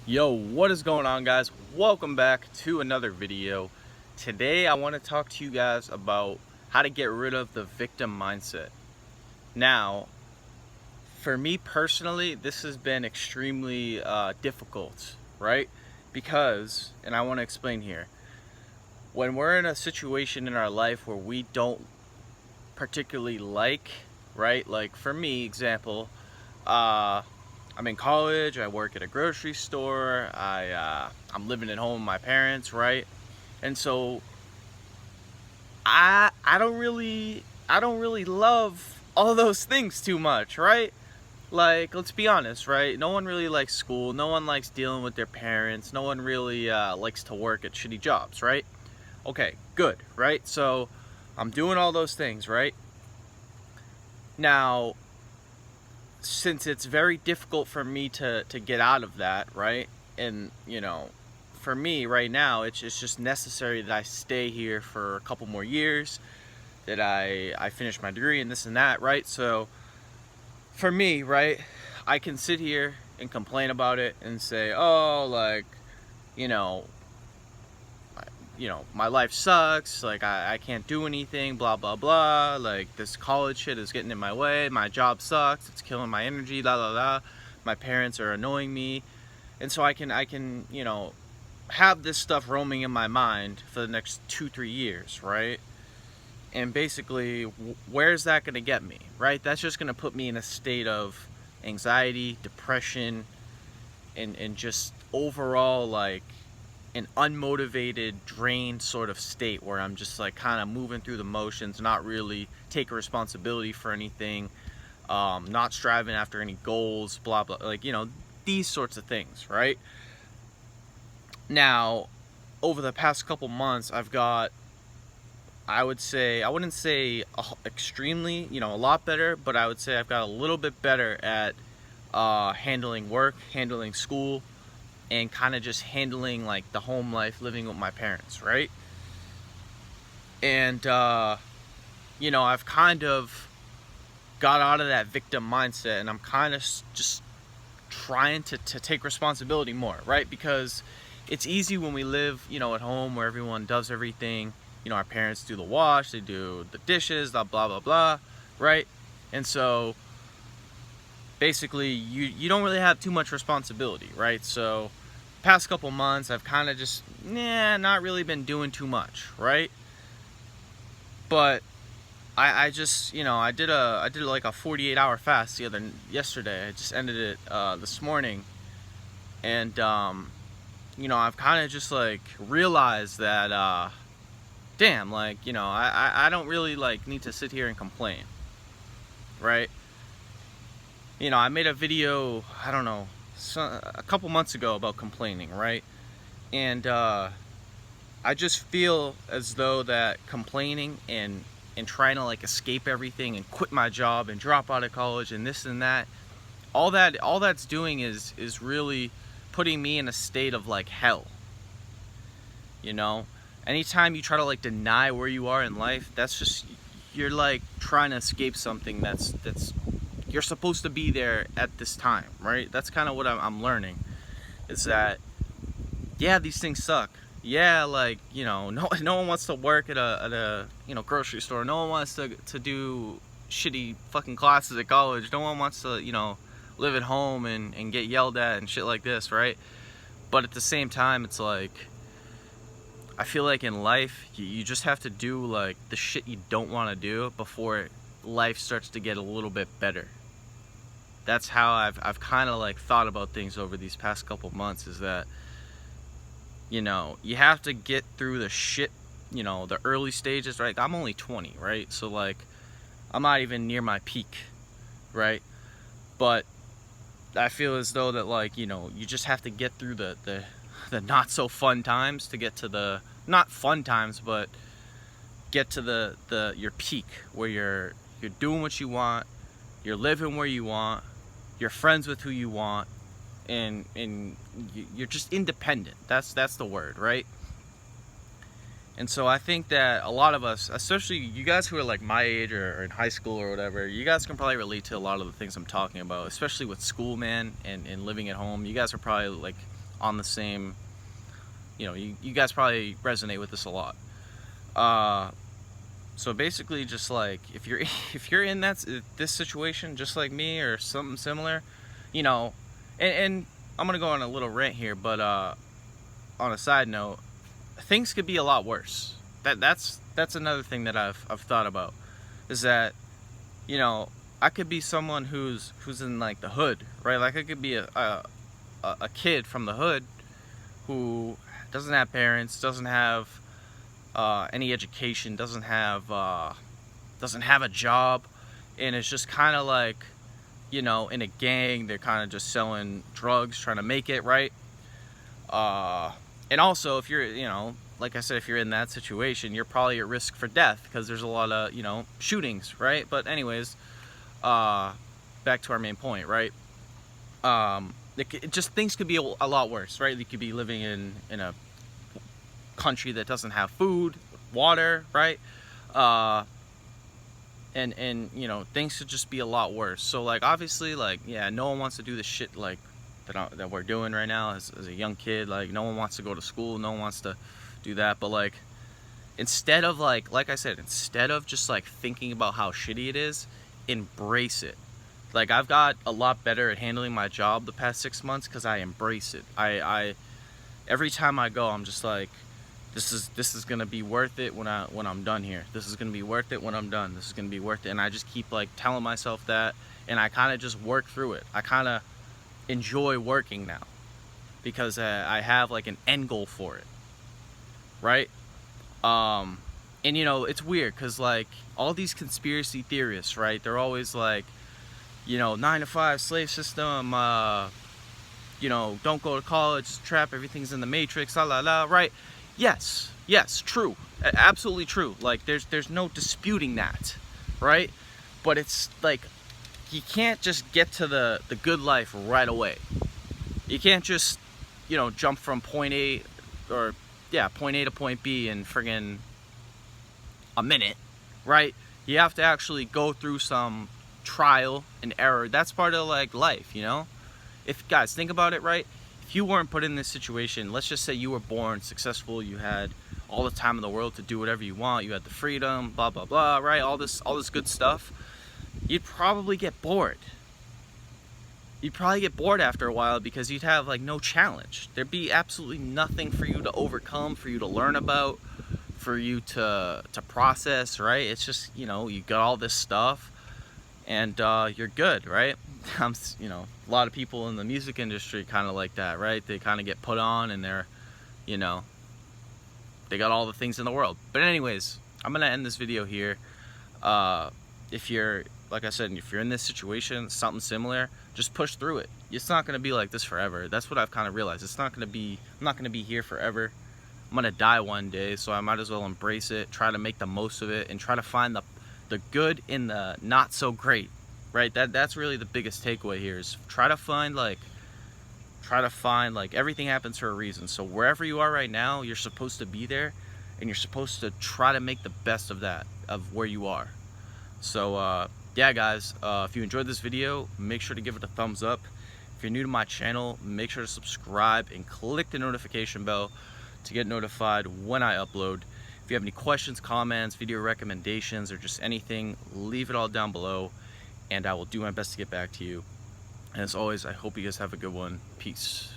Yo, what is going on, guys? Welcome back to another video. Today I want to talk to you guys about how to get rid of the victim mindset. Now, for me personally, this has been extremely difficult, right? Because, and I want to explain here, when we're in a situation in our life where we don't particularly like, right? Like for me, example, I'm in college. I work at a grocery store. I'm living at home with my parents, right? And so I don't really love all those things too much, right? Like, let's be honest, right? No one really likes school. No one likes dealing with their parents. No one really likes to work at shitty jobs, right? Okay, good, right? So I'm doing all those things, right? Now, since it's very difficult for me to get out of that, right? And for me right now, it's just necessary that I stay here for a couple more years, that I finish my degree and this and that, right? So for me, right, I can sit here and complain about it and say, oh, like, you know my life sucks, like I can't do anything, blah blah blah, like this college shit is getting in my way, my job sucks, it's killing my energy, blah blah blah, my parents are annoying me. And so I can have this stuff roaming in my mind for the next 2-3 years, right? And basically, where's that going to get me, right? That's just going to put me in a state of anxiety, depression, and just overall, like, an unmotivated, drained sort of state where I'm just like kind of moving through the motions, not really taking responsibility for anything, not striving after any goals, blah blah, like, these sorts of things, right? Now, over the past couple months, I've got, I would say, I wouldn't say extremely, a lot better, but I would say I've got a little bit better at handling work, handling school, and kind of just handling like the home life, living with my parents, right? And I've kind of got out of that victim mindset, and I'm kind of just trying to take responsibility more, right? Because it's easy when we live, at home where everyone does everything. Our parents do the wash, they do the dishes, blah blah blah, right? And so basically you don't really have too much responsibility, right? So past couple months I've kind of just not really been doing too much, right? But I just I did like a 48-hour fast yesterday. I just ended it this morning. And I've kind of just like realized that damn, like, I don't really like need to sit here and complain, right? I made a video, I don't know, a couple months ago about complaining, right? And I just feel as though that complaining and trying to like escape everything and quit my job and drop out of college and this and that, all that's doing is really putting me in a state of like hell. Anytime you try to like deny where you are in life, that's just, you're like trying to escape something that's you're supposed to be there at this time, right? That's kind of what I'm learning, is that yeah, these things suck. Yeah, like, no one wants to work at a grocery store. No one wants to do shitty fucking classes at college. No one wants to, live at home and get yelled at and shit like this, right? But at the same time, it's like, I feel like in life, you just have to do like the shit you don't want to do before life starts to get a little bit better. That's how I've kind of like thought about things over these past couple months, is that you have to get through the shit, the early stages, right? I'm only 20, right? So like, I'm not even near my peak, right? But I feel as though that, like, you just have to get through the not so fun times to get to the, not fun times, but get to the your peak, where you're doing what you want, you're living where you want, you're friends with who you want, and you're just independent. That's the word, right? And so I think that a lot of us, especially you guys who are like my age or in high school or whatever, you guys can probably relate to a lot of the things I'm talking about, especially with school, man, and living at home. You guys are probably like on the same, you guys probably resonate with this a lot. So basically, just like if you're in this situation, just like me or something similar, and I'm gonna go on a little rant here, but on a side note, things could be a lot worse. That's another thing that I've thought about, is that I could be someone who's in like the hood, right? Like I could be a kid from the hood who doesn't have parents, doesn't have any education, doesn't have a job, and it's just kind of like, in a gang, they're kind of just selling drugs, trying to make it, right? And also, if you're, like I said, if you're in that situation, you're probably at risk for death because there's a lot of, shootings, right? But anyways, back to our main point, right? Just things could be a lot worse, right? You could be living in a country that doesn't have food, water, right? And things could just be a lot worse. So like, obviously, like, yeah, no one wants to do the shit like that we're doing right now as a young kid. Like, no one wants to go to school, no one wants to do that. But like, instead of like I said, instead of just like thinking about how shitty it is, embrace it. Like, I've got a lot better at handling my job the past 6 months because I embrace it. I every time I go, I'm just like, this is gonna be worth it when I'm done here. This is gonna be worth it when I'm done. This is gonna be worth it. And I just keep like telling myself that, and I kind of just work through it. I kind of enjoy working now because I have like an end goal for it, right? And it's weird because like all these conspiracy theorists, right? They're always like, 9-to-5 slave system, don't go to college, it's a trap, everything's in the matrix, la la la, right? Yes, true, absolutely true. Like, there's no disputing that, right? But it's like, you can't just get to the good life right away. You can't just, jump from point A to point B in friggin' a minute, right? You have to actually go through some trial and error. That's part of like life, If guys, think about it, right? If you weren't put in this situation, let's just say you were born successful, you had all the time in the world to do whatever you want, you had the freedom, blah blah blah, right? All this good stuff, you'd probably get bored. You'd probably get bored after a while because you'd have like no challenge. There'd be absolutely nothing for you to overcome, for you to learn about, for you to process, right? It's just, you got all this stuff and you're good, right? A lot of people in the music industry kind of like that, right? They kind of get put on and they're, they got all the things in the world. But anyways, I'm gonna end this video here. If you're, like I said, if you're in this situation, something similar, just push through it. It's not gonna be like this forever. That's what I've kind of realized. I'm not gonna be here forever. I'm gonna die one day, so I might as well embrace it, try to make the most of it, and try to find the good in the not so great, right? That's really the biggest takeaway here, is try to find like everything happens for a reason. So wherever you are right now, you're supposed to be there, and you're supposed to try to make the best of where you are. So yeah guys, if you enjoyed this video, make sure to give it a thumbs up. If you're new to my channel, make sure to subscribe and click the notification bell to get notified when I upload. If you have any questions, comments, video recommendations, or just anything, leave it all down below and I will do my best to get back to you. And as always, I hope you guys have a good one. Peace.